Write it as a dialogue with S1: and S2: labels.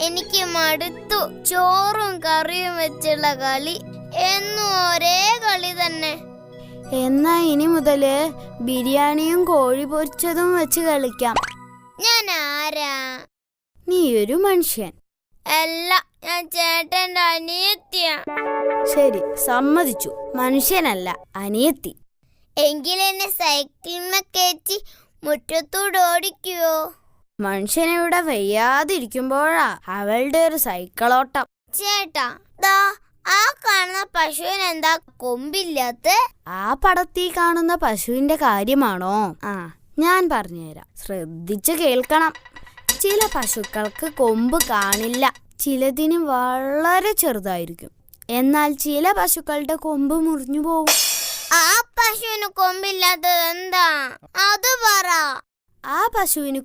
S1: എനിക്ക് മടുത്തു. ചോറും കറിയും വെച്ചുള്ള കളി എന്നും ഒരേ കളി തന്നെ.
S2: എന്നാ ഇനി മുതല് ബിരിയാണിയും കോഴി പൊരിച്ചതും വെച്ച് കളിക്കാം.
S1: ഞാൻ ആരാ?
S2: നീ ഒരു മനുഷ്യൻ.
S1: അല്ല, ഞാൻ ചേട്ടന്റെ അനിയത്തിയാ.
S2: ശരി, സമ്മതിച്ചു. മനുഷ്യനല്ല, അനിയത്തി.
S1: എങ്കിലെന്നെ സൈക്കിളിനെ കയറ്റി മുറ്റത്തൂടെ ഓടിക്കുവോ?
S2: മനുഷ്യനിവിടെ വയ്യാതിരിക്കുമ്പോഴാ അവളുടെ ഒരു സൈക്കിളോട്ടം.
S1: ചേട്ടാ, ദാ ആ കാണുന്ന പശുവിനെന്താ കൊമ്പില്ലാത്ത?
S2: ആ പടത്തിൽ കാണുന്ന പശുവിന്റെ കാര്യമാണോ? ഞാൻ പറഞ്ഞുതരാം, ശ്രദ്ധിച്ചു കേൾക്കണം. ചില പശുക്കൾക്ക് കൊമ്പ് കാണില്ല. ചിലതിന് വളരെ ചെറുതായിരിക്കും. എന്നാൽ ചില പശുക്കളുടെ കൊമ്പ് മുറിഞ്ഞു പോവും.
S1: ആ പശുവിന് കൊമ്പില്ലാത്തത് എന്താ? അത് പറ.
S2: ആ പശുവിന്